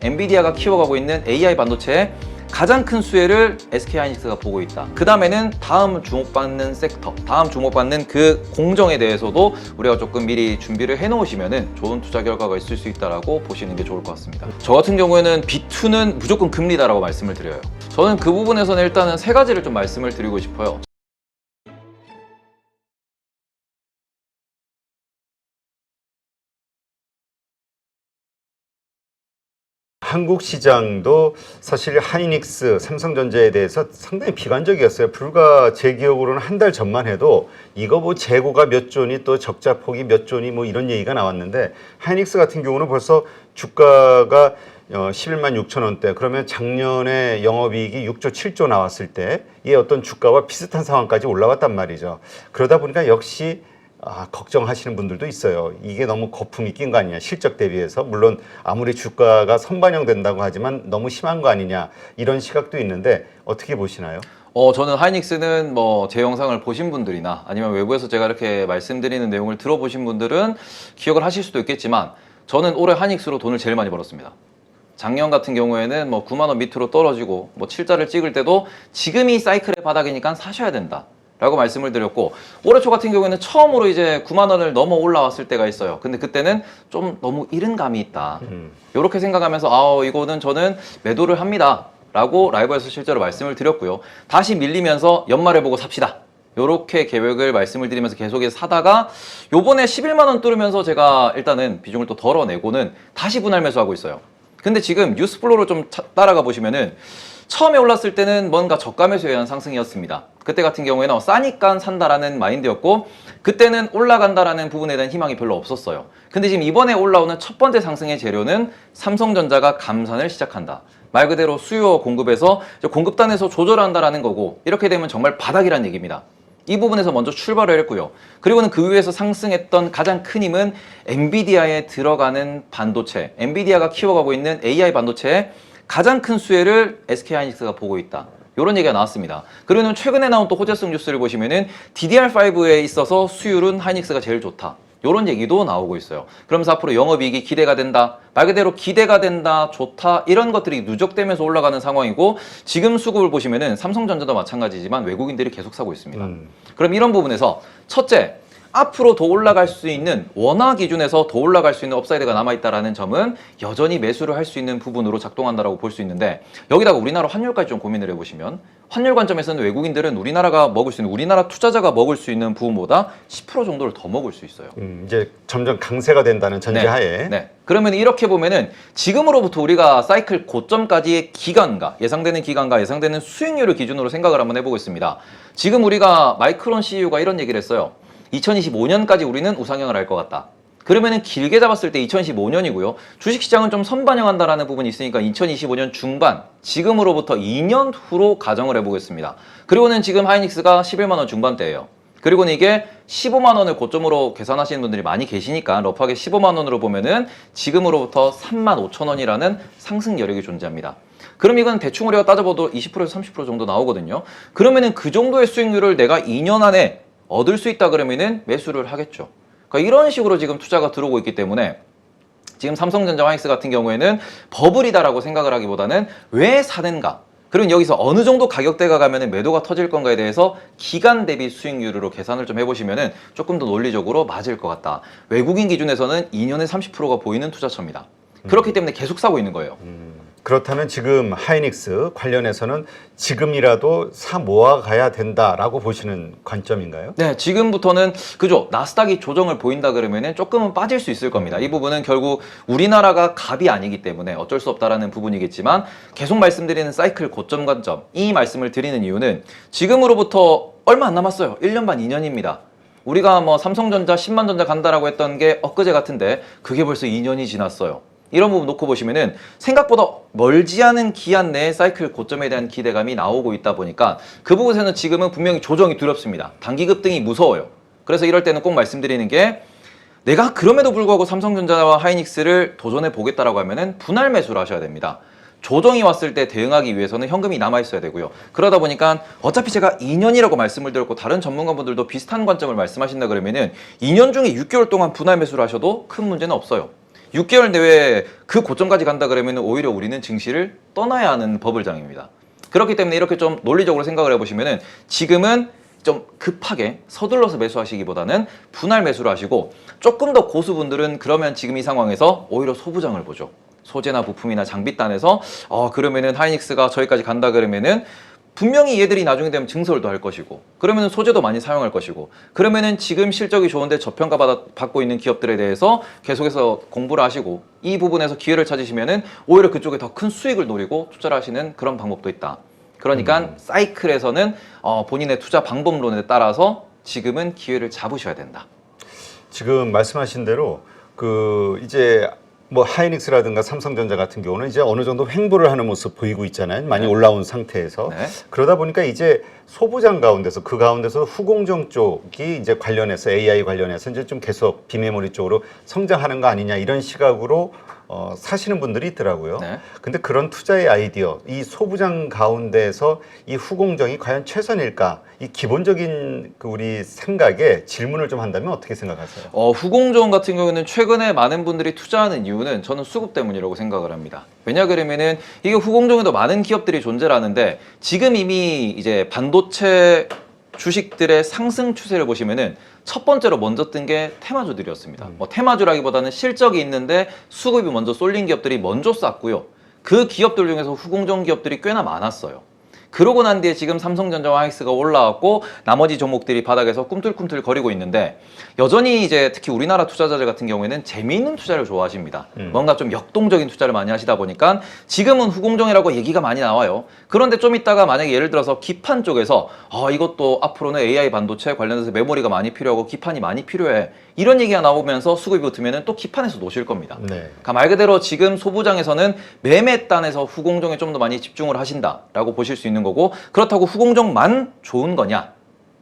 엔비디아가 키워가고 있는 AI 반도체의 가장 큰 수혜를 SK하이닉스가 보고 있다. 그 다음에는 다음 주목받는 섹터, 다음 주목받는 그 공정에 대해서도 우리가 조금 미리 준비를 해놓으시면 좋은 투자 결과가 있을 수 있다고 보시는 게 좋을 것 같습니다. 저 같은 경우에는 B2는 무조건 금리다라고 말씀을 드려요. 저는 그 부분에서는 일단은 세 가지를 좀 말씀을 드리고 싶어요. 한국 시장도 사실 하이닉스, 삼성전자에 대해서 상당히 비관적이었어요. 불과 제 기억으로는 한 달 전만 해도 이거 뭐 재고가 몇 조니 또 적자 폭이 몇 조니 뭐 이런 얘기가 나왔는데 하이닉스 같은 경우는 벌써 주가가 11만 6천 원대, 그러면 작년에 영업이익이 6조 7조 나왔을 때 이 어떤 주가와 비슷한 상황까지 올라왔단 말이죠. 그러다 보니까 역시 걱정하시는 분들도 있어요. 이게 너무 거품이 낀 거 아니냐, 실적 대비해서. 물론 아무리 주가가 선반영된다고 하지만 너무 심한 거 아니냐, 이런 시각도 있는데 어떻게 보시나요? 저는 하이닉스는 뭐 제 영상을 보신 분들이나 아니면 외부에서 제가 이렇게 말씀드리는 내용을 들어보신 분들은 기억을 하실 수도 있겠지만 저는 올해 하이닉스로 돈을 제일 많이 벌었습니다. 작년 같은 경우에는 뭐 9만 원 밑으로 떨어지고 뭐 7자를 찍을 때도 지금이 사이클의 바닥이니까 사셔야 된다 라고 말씀을 드렸고, 올해 초 같은 경우에는 처음으로 이제 9만 원을 넘어 올라왔을 때가 있어요. 근데 그때는 좀 너무 이른 감이 있다, 이렇게 생각하면서 이거는 저는 매도를 합니다 라고 라이브에서 실제로 말씀을 드렸고요. 다시 밀리면서 연말에 보고 삽시다, 요렇게 계획을 말씀을 드리면서 계속해서 사다가 요번에 11만 원 뚫으면서 제가 일단은 비중을 또 덜어내고는 다시 분할 매수하고 있어요. 근데 지금 뉴스플로우를 좀 따라가 보시면은 처음에 올랐을 때는 뭔가 저가 매수에 의한 상승이었습니다. 그때 같은 경우에는 싸니까 산다라는 마인드였고, 그때는 올라간다라는 부분에 대한 희망이 별로 없었어요. 근데 지금 이번에 올라오는 첫 번째 상승의 재료는 삼성전자가 감산을 시작한다, 말 그대로 수요 공급에서 공급단에서 조절한다라는 거고, 이렇게 되면 정말 바닥이란 얘기입니다. 이 부분에서 먼저 출발을 했고요. 그리고는 그 위에서 상승했던 가장 큰 힘은 엔비디아에 들어가는 반도체, 엔비디아가 키워가고 있는 AI 반도체의 가장 큰 수혜를 SK하이닉스가 보고 있다, 이런 얘기가 나왔습니다. 그리고는 최근에 나온 또 호재성 뉴스를 보시면은 DDR5에 있어서 수율은 하이닉스가 제일 좋다, 이런 얘기도 나오고 있어요. 그러면서 앞으로 영업이익이 기대가 된다, 말 그대로 기대가 된다, 좋다, 이런 것들이 누적되면서 올라가는 상황이고, 지금 수급을 보시면은 삼성전자도 마찬가지지만 외국인들이 계속 사고 있습니다. 그럼 이런 부분에서 첫째, 앞으로 더 올라갈 수 있는, 원화 기준에서 더 올라갈 수 있는 업사이드가 남아있다는 점은 여전히 매수를 할 수 있는 부분으로 작동한다고 볼 수 있는데, 여기다가 우리나라 환율까지 좀 고민을 해보시면 환율 관점에서는 외국인들은 우리나라가 먹을 수 있는, 우리나라 투자자가 먹을 수 있는 부분보다 10% 정도를 더 먹을 수 있어요. 이제 점점 강세가 된다는 전제하에. 네. 그러면 이렇게 보면은 지금으로부터 우리가 사이클 고점까지의 기간과 예상되는 수익률을 기준으로 생각을 한번 해보겠습니다. 지금 우리가 마이크론 CEO가 이런 얘기를 했어요. 2025년까지 우리는 우상향을 할 것 같다. 그러면은 길게 잡았을 때 2025년이고요. 주식시장은 좀 선반영한다라는 부분이 있으니까 2025년 중반, 지금으로부터 2년 후로 가정을 해보겠습니다. 그리고는 지금 하이닉스가 11만 원 중반대예요. 그리고는 이게 15만 원을 고점으로 계산하시는 분들이 많이 계시니까 러프하게 15만 원으로 보면은 지금으로부터 3만 5천 원이라는 상승 여력이 존재합니다. 그럼 이건 대충 우리가 따져봐도 20%에서 30% 정도 나오거든요. 그러면은 그 정도의 수익률을 내가 2년 안에 얻을 수 있다 그러면은 매수를 하겠죠. 그러니까 이런 식으로 지금 투자가 들어오고 있기 때문에 지금 삼성전자, 하이닉스 같은 경우에는 버블이다라고 생각을 하기보다는 왜 사는가, 그리고 여기서 어느 정도 가격대가 가면은 매도가 터질 건가에 대해서 기간 대비 수익률로 계산을 좀 해보시면은 조금 더 논리적으로 맞을 것 같다. 외국인 기준에서는 2년에 30%가 보이는 투자처입니다. 그렇기 때문에 계속 사고 있는 거예요. 그렇다면 지금 하이닉스 관련해서는 지금이라도 사 모아가야 된다라고 보시는 관점인가요? 네, 지금부터는 그죠. 나스닥이 조정을 보인다 그러면은 조금은 빠질 수 있을 겁니다. 이 부분은 결국 우리나라가 갑이 아니기 때문에 어쩔 수 없다라는 부분이겠지만, 계속 말씀드리는 사이클 고점 관점, 이 말씀을 드리는 이유는 지금으로부터 얼마 안 남았어요. 1년 반, 2년입니다. 우리가 뭐 삼성전자 10만 전자 간다라고 했던 게 엊그제 같은데 그게 벌써 2년이 지났어요. 이런 부분 놓고 보시면은 생각보다 멀지 않은 기한 내에 사이클 고점에 대한 기대감이 나오고 있다 보니까 그 부분에서는 지금은 분명히 조정이 두렵습니다. 단기 급등이 무서워요. 그래서 이럴 때는 꼭 말씀드리는 게, 내가 그럼에도 불구하고 삼성전자와 하이닉스를 도전해 보겠다라고 하면은 분할 매수를 하셔야 됩니다. 조정이 왔을 때 대응하기 위해서는 현금이 남아있어야 되고요. 그러다 보니까 어차피 제가 2년이라고 말씀을 드렸고, 다른 전문가분들도 비슷한 관점을 말씀하신다 그러면은 2년 중에 6개월 동안 분할 매수를 하셔도 큰 문제는 없어요. 6개월 내외에 그 고점까지 간다 그러면 오히려 우리는 증시를 떠나야 하는 버블장입니다. 그렇기 때문에 이렇게 좀 논리적으로 생각을 해보시면은 지금은 좀 급하게 서둘러서 매수하시기보다는 분할 매수를 하시고 조금 더 고수분들은 그러면 지금 이 상황에서 오히려 소부장을 보죠. 소재나 부품이나 장비단에서 그러면은 하이닉스가 저기까지 간다 그러면은 분명히 얘들이 나중에 되면 증설도 할 것이고 그러면은 소재도 많이 사용할 것이고 그러면은 지금 실적이 좋은데 저평가 받고 있는 기업들에 대해서 계속해서 공부를 하시고 이 부분에서 기회를 찾으시면은 오히려 그쪽에 더 큰 수익을 노리고 투자를 하시는 그런 방법도 있다. 그러니까 사이클에서는 본인의 투자 방법론에 따라서 지금은 기회를 잡으셔야 된다. 지금 말씀하신 대로 그 이제 뭐 하이닉스라든가 삼성전자 같은 경우는 이제 어느 정도 횡보를 하는 모습 보이고 있잖아요. 많이 네. 올라온 상태에서. 네. 그러다 보니까 이제 소부장 가운데서 그 가운데서 후공정 쪽이 이제 관련해서 AI 관련해서 이제 좀 계속 비메모리 쪽으로 성장하는 거 아니냐 이런 시각으로 사시는 분들이 있더라고요. 네. 근데 그런 투자의 아이디어, 이 소부장 가운데서 이 후공정이 과연 최선일까? 이 기본적인 그 우리 생각에 질문을 좀 한다면 어떻게 생각하세요? 후공정 같은 경우는 최근에 많은 분들이 투자하는 이유는 저는 수급 때문이라고 생각을 합니다. 왜냐 그러면은 이게 후공정에도 많은 기업들이 존재하는데 지금 이미 이제 반도체 주식들의 상승 추세를 보시면은 첫 번째로 먼저 뜬 게 테마주들이었습니다. 뭐 테마주라기보다는 실적이 있는데 수급이 먼저 쏠린 기업들이 먼저 쌌고요. 그 기업들 중에서 후공정 기업들이 꽤나 많았어요. 그러고 난 뒤에 지금 삼성전자와 하이닉스가 올라왔고 나머지 종목들이 바닥에서 꿈틀꿈틀 거리고 있는데 여전히 이제 특히 우리나라 투자자들 같은 경우에는 재미있는 투자를 좋아하십니다. 뭔가 좀 역동적인 투자를 많이 하시다 보니까 지금은 후공정이라고 얘기가 많이 나와요. 그런데 좀 있다가 만약에 예를 들어서 기판 쪽에서 이것도 앞으로는 AI 반도체 관련해서 메모리가 많이 필요하고 기판이 많이 필요해. 이런 얘기가 나오면서 수급이 붙으면 또 기판에서 놓으실 겁니다. 네. 그러니까 말 그대로 지금 소부장에서는 매매단에서 후공정에 좀 더 많이 집중을 하신다라고 보실 수 있는 거고 그렇다고 후공정만 좋은 거냐?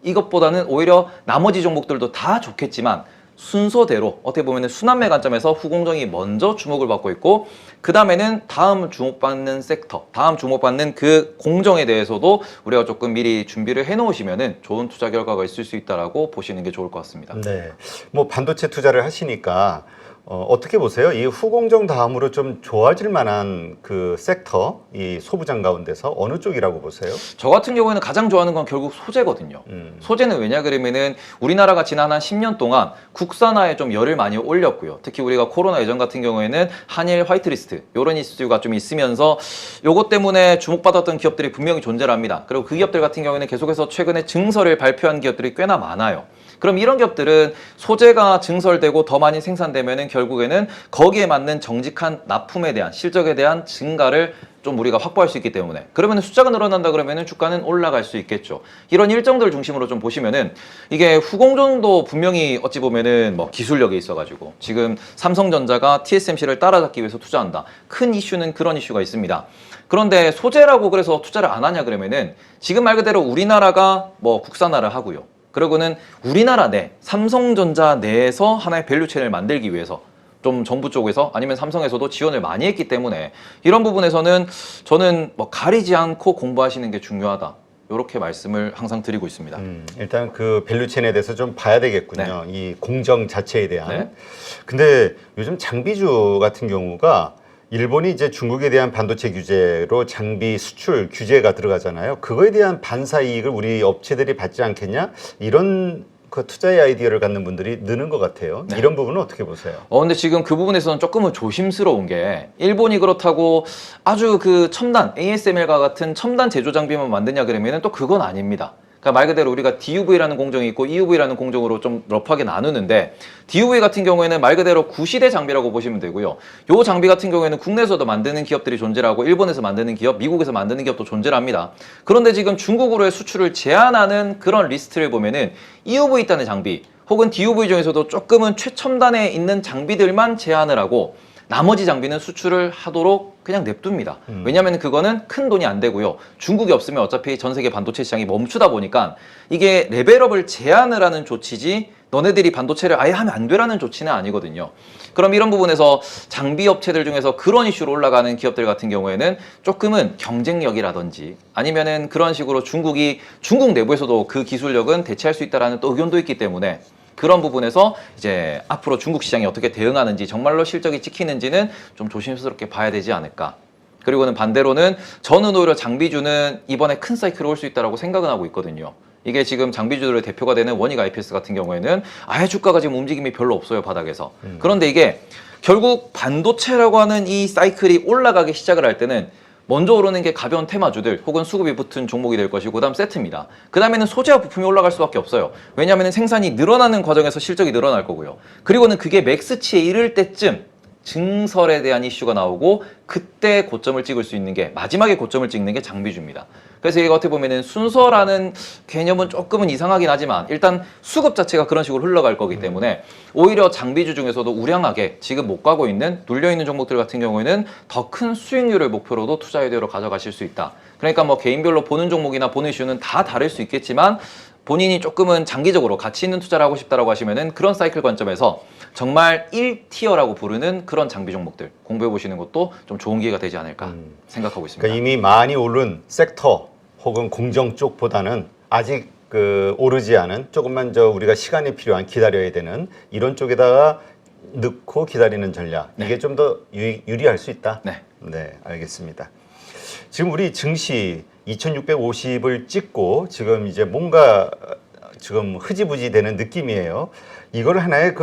이것보다는 오히려 나머지 종목들도 다 좋겠지만 순서대로 어떻게 보면 순환매 관점에서 후공정이 먼저 주목을 받고 있고 그 다음에는 다음 주목받는 섹터, 다음 주목받는 그 공정에 대해서도 우리가 조금 미리 준비를 해놓으시면은 좋은 투자 결과가 있을 수 있다라고 보시는 게 좋을 것 같습니다. 네. 뭐 반도체 투자를 하시니까 어떻게 보세요? 이 후공정 다음으로 좀 좋아질 만한 그 섹터, 이 소부장 가운데서 어느 쪽이라고 보세요? 저 같은 경우에는 가장 좋아하는 건 결국 소재거든요. 소재는 왜냐 그러면은 우리나라가 지난 한 10년 동안 국산화에 좀 열을 많이 올렸고요. 특히 우리가 코로나 예전 같은 경우에는 한일 화이트리스트 이런 이슈가 좀 있으면서 요것 때문에 주목받았던 기업들이 분명히 존재를 합니다. 그리고 그 기업들 같은 경우에는 계속해서 최근에 증설을 발표한 기업들이 꽤나 많아요. 그럼 이런 기업들은 소재가 증설되고 더 많이 생산되면은 결국에는 거기에 맞는 정직한 납품에 대한 실적에 대한 증가를 좀 우리가 확보할 수 있기 때문에 그러면 숫자가 늘어난다 그러면은 주가는 올라갈 수 있겠죠. 이런 일정들 중심으로 좀 보시면은 이게 후공정도 분명히 어찌 보면은 뭐 기술력이 있어가지고 지금 삼성전자가 TSMC를 따라잡기 위해서 투자한다. 큰 이슈는 그런 이슈가 있습니다. 그런데 소재라고 그래서 투자를 안 하냐 그러면은 지금 말 그대로 우리나라가 뭐 국산화를 하고요. 그리고는 우리나라 내 삼성전자 내에서 하나의 밸류체인을 만들기 위해서 좀 정부 쪽에서 아니면 삼성에서도 지원을 많이 했기 때문에 이런 부분에서는 저는 뭐 가리지 않고 공부하시는 게 중요하다. 이렇게 말씀을 항상 드리고 있습니다. 일단 그 밸류체인에 대해서 좀 봐야 되겠군요. 이 공정 자체에 대한. 네. 근데 요즘 장비주 같은 경우가 일본이 이제 중국에 대한 반도체 규제로 장비 수출 규제가 들어가잖아요. 그거에 대한 반사 이익을 우리 업체들이 받지 않겠냐? 이런 그 투자의 아이디어를 갖는 분들이 느는 것 같아요. 네. 이런 부분은 어떻게 보세요? 근데 지금 그 부분에서는 조금은 조심스러운 게 일본이 그렇다고 아주 그 첨단 ASML과 같은 첨단 제조 장비만 만드냐 그러면은 또 그건 아닙니다. 그러니까 말 그대로 우리가 DUV라는 공정이 있고 EUV라는 공정으로 좀 러프하게 나누는데 DUV 같은 경우에는 말 그대로 구시대 장비라고 보시면 되고요. 요 장비 같은 경우에는 국내에서도 만드는 기업들이 존재하고 일본에서 만드는 기업, 미국에서 만드는 기업도 존재를 합니다. 그런데 지금 중국으로의 수출을 제한하는 그런 리스트를 보면은 EUV 있다는 장비 혹은 DUV 중에서도 조금은 최첨단에 있는 장비들만 제한을 하고 나머지 장비는 수출을 하도록 그냥 냅둡니다. 왜냐하면 그거는 큰 돈이 안 되고요. 중국이 없으면 어차피 전 세계 반도체 시장이 멈추다 보니까 이게 레벨업을 제한을 하는 조치지 너네들이 반도체를 아예 하면 안 되라는 조치는 아니거든요. 그럼 이런 부분에서 장비 업체들 중에서 그런 이슈로 올라가는 기업들 같은 경우에는 조금은 경쟁력이라든지 아니면은 그런 식으로 중국 내부에서도 그 기술력은 대체할 수 있다라는 또 의견도 있기 때문에 그런 부분에서 이제 앞으로 중국 시장이 어떻게 대응하는지 정말로 실적이 찍히는지는 좀 조심스럽게 봐야 되지 않을까. 그리고는 반대로는 저는 오히려 장비주는 이번에 큰 사이클이 올 수 있다고 생각은 하고 있거든요. 이게 지금 장비주들의 대표가 되는 원익 IPS 같은 경우에는 아예 주가가 지금 움직임이 별로 없어요, 바닥에서. 그런데 이게 결국 반도체라고 하는 이 사이클이 올라가기 시작을 할 때는 먼저 오르는 게 가벼운 테마주들 혹은 수급이 붙은 종목이 될 것이고 그다음 세트입니다. 그 다음에는 소재와 부품이 올라갈 수밖에 없어요. 왜냐하면 생산이 늘어나는 과정에서 실적이 늘어날 거고요. 그리고는 그게 맥스치에 이를 때쯤 증설에 대한 이슈가 나오고 그때 고점을 찍을 수 있는 게 마지막에 고점을 찍는 게 장비주입니다. 그래서 이게 어떻게 보면은 순서라는 개념은 조금은 이상하긴 하지만 일단 수급 자체가 그런 식으로 흘러갈 거기 때문에 오히려 장비주 중에서도 우량하게 지금 못 가고 있는 눌려있는 종목들 같은 경우에는 더 큰 수익률을 목표로도 투자 아이디어로 가져가실 수 있다. 그러니까 뭐 개인별로 보는 종목이나 보는 이슈는 다 다를 수 있겠지만 본인이 조금은 장기적으로 가치 있는 투자를 하고 싶다라고 하시면은 그런 사이클 관점에서 정말 1티어라고 부르는 그런 장비 종목들 공부해 보시는 것도 좀 좋은 기회가 되지 않을까 생각하고 있습니다. 그러니까 이미 많이 오른 섹터 혹은 공정 쪽보다는 아직 오르지 않은 조금만 우리가 시간이 필요한 기다려야 되는 이런 쪽에다가 넣고 기다리는 전략 이게 좀 더 유리할 수 있다. 네. 네, 알겠습니다. 지금 우리 증시 2650을 찍고 지금 이제 뭔가 지금 흐지부지 되는 느낌이에요. 이걸 하나의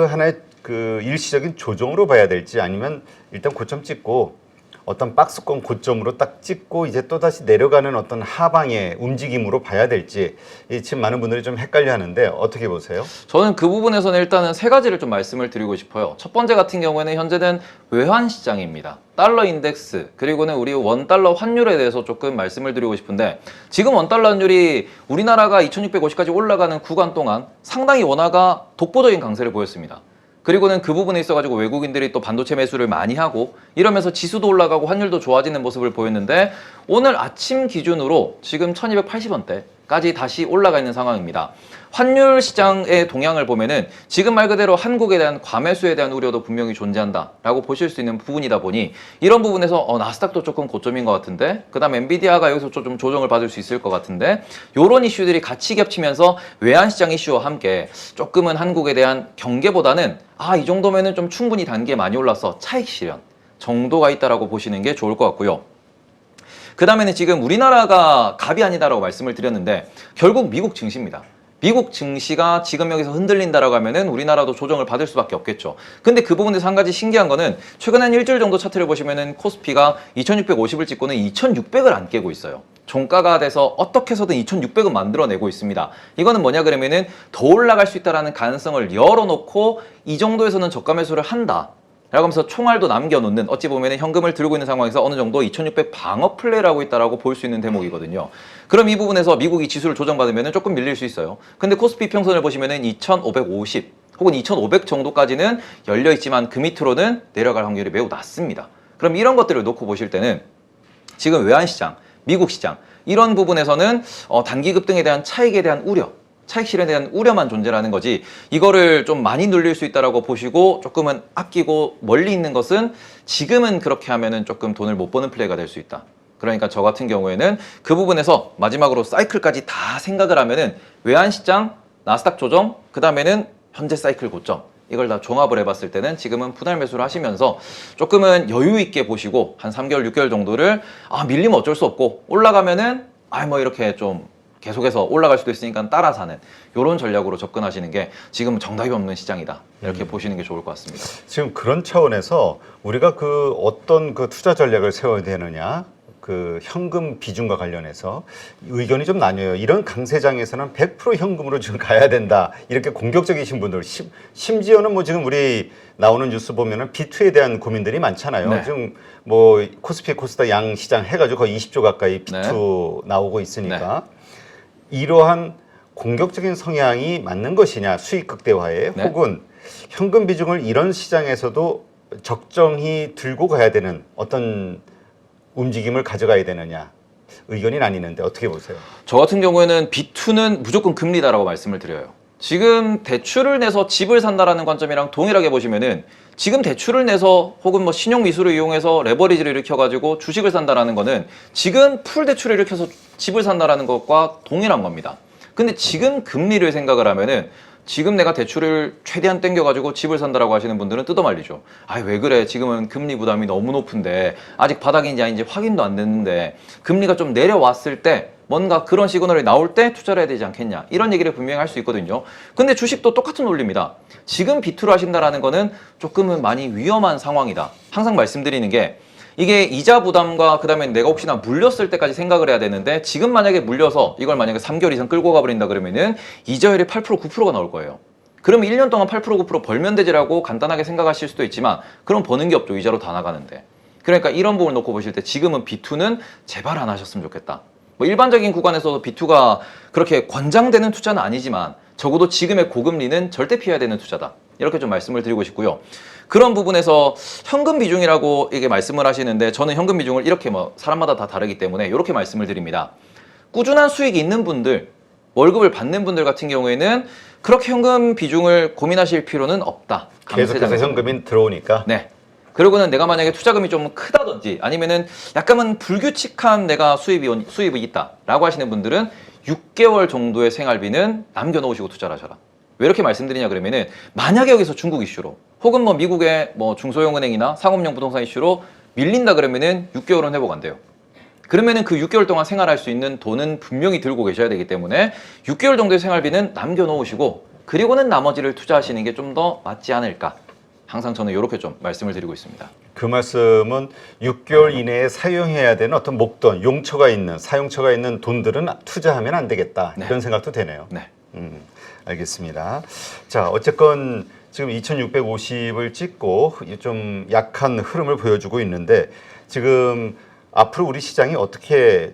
일시적인 조정으로 봐야 될지 아니면 일단 고점 찍고 어떤 박스권 고점으로 딱 찍고 이제 또 다시 내려가는 어떤 하방의 움직임으로 봐야 될지 지금 많은 분들이 좀 헷갈려 하는데 어떻게 보세요? 저는 그 부분에서는 일단은 세 가지를 좀 말씀을 드리고 싶어요. 첫 번째 같은 경우에는 현재는 외환 시장입니다. 달러 인덱스 그리고는 우리 원달러 환율에 대해서 조금 말씀을 드리고 싶은데 지금 원달러 환율이 우리나라가 2650까지 올라가는 구간 동안 상당히 원화가 독보적인 강세를 보였습니다. 그리고는 그 부분에 있어가지고 외국인들이 또 반도체 매수를 많이 하고 이러면서 지수도 올라가고 환율도 좋아지는 모습을 보였는데 오늘 아침 기준으로 지금 1280원대까지 다시 올라가 있는 상황입니다. 환율 시장의 동향을 보면은 지금 말 그대로 한국에 대한 과매수에 대한 우려도 분명히 존재한다라고 보실 수 있는 부분이다 보니 이런 부분에서 나스닥도 조금 고점인 것 같은데 그다음 엔비디아가 여기서 좀 조정을 받을 수 있을 것 같은데 이런 이슈들이 같이 겹치면서 외환시장 이슈와 함께 조금은 한국에 대한 경계보다는 이 정도면은 좀 충분히 단계 많이 올라서 차익 실현 정도가 있다라고 보시는 게 좋을 것 같고요. 그 다음에는 지금 우리나라가 갑이 아니다라고 말씀을 드렸는데 결국 미국 증시입니다. 미국 증시가 지금 여기서 흔들린다라고 하면은 우리나라도 조정을 받을 수밖에 없겠죠. 근데 그 부분에서 한 가지 신기한 거는 최근에 한 일주일 정도 차트를 보시면은 코스피가 2650을 찍고는 2600을 안 깨고 있어요. 종가가 돼서 어떻게 해서든 2600은 만들어내고 있습니다. 이거는 뭐냐 그러면은 더 올라갈 수 있다라는 가능성을 열어놓고 이 정도에서는 저가 매수를 한다. 라고 하면서 총알도 남겨놓는 어찌 보면 현금을 들고 있는 상황에서 어느 정도 2600 방어 플레이를 하고 있다라고 볼 수 있는 대목이거든요. 그럼 이 부분에서 미국이 지수를 조정받으면 조금 밀릴 수 있어요. 근데 코스피 평선을 보시면은 2550 혹은 2500 정도까지는 열려있지만 그 밑으로는 내려갈 확률이 매우 낮습니다. 그럼 이런 것들을 놓고 보실 때는 지금 외환시장, 미국 시장 이런 부분에서는 단기 급등에 대한 차익에 대한 우려 차익 실현에 대한 우려만 존재라는 거지 이거를 좀 많이 눌릴 수 있다라고 보시고 조금은 아끼고 멀리 있는 것은 지금은 그렇게 하면은 조금 돈을 못 버는 플레이가 될 수 있다. 그러니까 저 같은 경우에는 그 부분에서 마지막으로 사이클까지 다 생각을 하면은 외환시장, 나스닥 조정, 그 다음에는 현재 사이클 고점 이걸 다 종합을 해봤을 때는 지금은 분할 매수를 하시면서 조금은 여유 있게 보시고 한 3개월, 6개월 정도를 밀리면 어쩔 수 없고 올라가면은 뭐 이렇게 좀 계속해서 올라갈 수도 있으니까 따라 사는 이런 전략으로 접근하시는 게 지금 정답이 없는 시장이다 이렇게 보시는 게 좋을 것 같습니다. 지금 그런 차원에서 우리가 어떤 투자 전략을 세워야 되느냐 현금 비중과 관련해서 의견이 좀 나뉘어요. 이런 강세장에서는 100% 현금으로 지금 가야 된다 이렇게 공격적이신 분들 심지어는 지금 우리 나오는 뉴스 보면은 B2에 대한 고민들이 많잖아요. 네. 지금 코스피 코스닥 양 시장 해가지고 거의 20조 가까이 B2 나오고 있으니까 이러한 공격적인 성향이 맞는 것이냐 수익 극대화에 혹은 현금 비중을 이런 시장에서도 적정히 들고 가야 되는 어떤 움직임을 가져가야 되느냐 의견이 나뉘는데 어떻게 보세요? 저 같은 경우에는 B2는 무조건 금리다라고 말씀을 드려요. 지금 대출을 내서 집을 산다라는 관점이랑 동일하게 보시면은 지금 대출을 내서 혹은 신용 미수를 이용해서 레버리지를 일으켜가지고 주식을 산다라는 거는 지금 풀 대출을 일으켜서 집을 산다라는 것과 동일한 겁니다. 근데 지금 금리를 생각을 하면은 지금 내가 대출을 최대한 땡겨가지고 집을 산다라고 하시는 분들은 뜯어말리죠. 아, 왜 그래? 지금은 금리 부담이 너무 높은데 아직 바닥인지 아닌지 확인도 안 됐는데 금리가 좀 내려왔을 때 뭔가 그런 시그널이 나올 때 투자를 해야 되지 않겠냐, 이런 얘기를 분명히 할 수 있거든요. 근데 주식도 똑같은 논리입니다. 지금 비투를 하신다라는 거는 조금은 많이 위험한 상황이다. 항상 말씀드리는 게 이게 이자 부담과 그다음에 내가 혹시나 물렸을 때까지 생각을 해야 되는데, 지금 만약에 물려서 이걸 만약에 3개월 이상 끌고 가버린다 그러면은 이자율이 8% 9%가 나올 거예요. 그러면 1년 동안 8% 9% 벌면 되지라고 간단하게 생각하실 수도 있지만, 그럼 버는 게 없죠. 이자로 다 나가는데. 그러니까 이런 부분을 놓고 보실 때 지금은 비투는 제발 안 하셨으면 좋겠다. 뭐 일반적인 구간에서도 비투가 그렇게 권장되는 투자는 아니지만 적어도 지금의 고금리는 절대 피해야 되는 투자다. 이렇게 좀 말씀을 드리고 싶고요. 그런 부분에서 현금 비중이라고 이게 말씀을 하시는데, 저는 현금 비중을 이렇게 뭐 사람마다 다 다르기 때문에 이렇게 말씀을 드립니다. 꾸준한 수익이 있는 분들, 월급을 받는 분들 같은 경우에는 그렇게 현금 비중을 고민하실 필요는 없다. 계속해서 현금이 들어오니까. 네. 그리고는 내가 만약에 투자금이 좀 크다든지 아니면은 약간은 불규칙한 내가 수입이 있다라고 하시는 분들은 6개월 정도의 생활비는 남겨놓으시고 투자를 하셔라. 왜 이렇게 말씀드리냐 그러면은, 만약에 여기서 중국 이슈로 혹은 뭐 미국의 뭐 중소형 은행이나 상업용 부동산 이슈로 밀린다 그러면은 6개월은 회복 안 돼요. 그러면은 그 6개월 동안 생활할 수 있는 돈은 분명히 들고 계셔야 되기 때문에 6개월 정도의 생활비는 남겨놓으시고, 그리고는 나머지를 투자하시는 게 좀 더 맞지 않을까. 항상 저는 이렇게 좀 말씀을 드리고 있습니다. 그 말씀은 6개월 이내에 사용해야 되는 어떤 목돈, 용처가 있는, 사용처가 있는 돈들은 투자하면 안 되겠다. 네. 이런 생각도 되네요. 네. 알겠습니다. 자, 어쨌건 지금 2650을 찍고 좀 약한 흐름을 보여주고 있는데, 지금 앞으로 우리 시장이 어떻게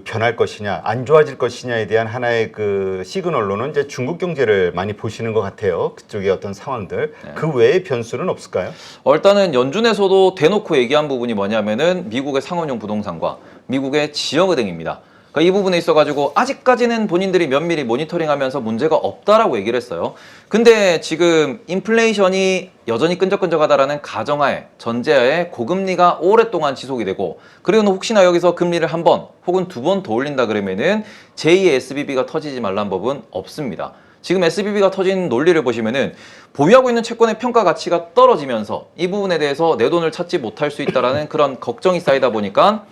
변할 것이냐, 안 좋아질 것이냐에 대한 하나의 그 시그널로는 이제 중국 경제를 많이 보시는 것 같아요. 그쪽의 어떤 상황들. 네. 그 외에 변수는 없을까요? 일단은 연준에서도 대놓고 얘기한 부분이 뭐냐면은 미국의 상업용 부동산과 미국의 지역은행입니다. 그러니까 이 부분에 있어가지고 아직까지는 본인들이 면밀히 모니터링하면서 문제가 없다라고 얘기를 했어요. 근데 지금 인플레이션이 여전히 끈적끈적하다라는 가정하에, 전제하에 고금리가 오랫동안 지속이 되고, 그리고 혹시나 여기서 금리를 한 번 혹은 두 번 더 올린다 그러면은 제2의 SBB가 터지지 말란 법은 없습니다. 지금 SBB가 터진 논리를 보시면은 보유하고 있는 채권의 평가 가치가 떨어지면서 이 부분에 대해서 내 돈을 찾지 못할 수 있다라는 그런 걱정이 쌓이다 보니까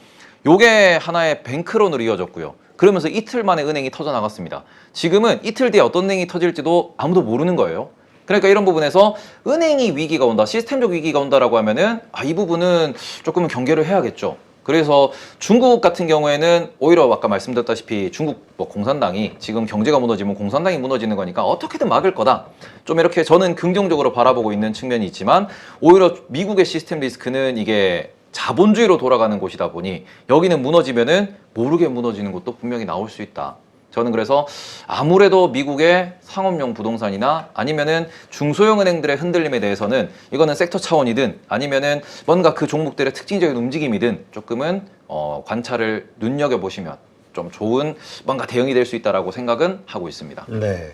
요게 하나의 뱅크런으로 이어졌고요. 그러면서 이틀 만에 은행이 터져 나갔습니다. 지금은 이틀 뒤에 어떤 은행이 터질지도 아무도 모르는 거예요. 그러니까 이런 부분에서 은행이 위기가 온다, 시스템적 위기가 온다라고 하면은 이 부분은 조금은 경계를 해야겠죠. 그래서 중국 같은 경우에는 오히려 아까 말씀드렸다시피 중국 뭐 공산당이 지금 경제가 무너지면 공산당이 무너지는 거니까 어떻게든 막을 거다. 좀 이렇게 저는 긍정적으로 바라보고 있는 측면이 있지만, 오히려 미국의 시스템 리스크는 이게 자본주의로 돌아가는 곳이다 보니 여기는 무너지면은 모르게 무너지는 곳도 분명히 나올 수 있다. 저는 그래서 아무래도 미국의 상업용 부동산이나 아니면은 중소형 은행들의 흔들림에 대해서는 이거는 섹터 차원이든 아니면은 뭔가 그 종목들의 특징적인 움직임이든 조금은 관찰을 눈여겨보시면 좀 좋은 뭔가 대응이 될 수 있다라고 생각은 하고 있습니다. 네.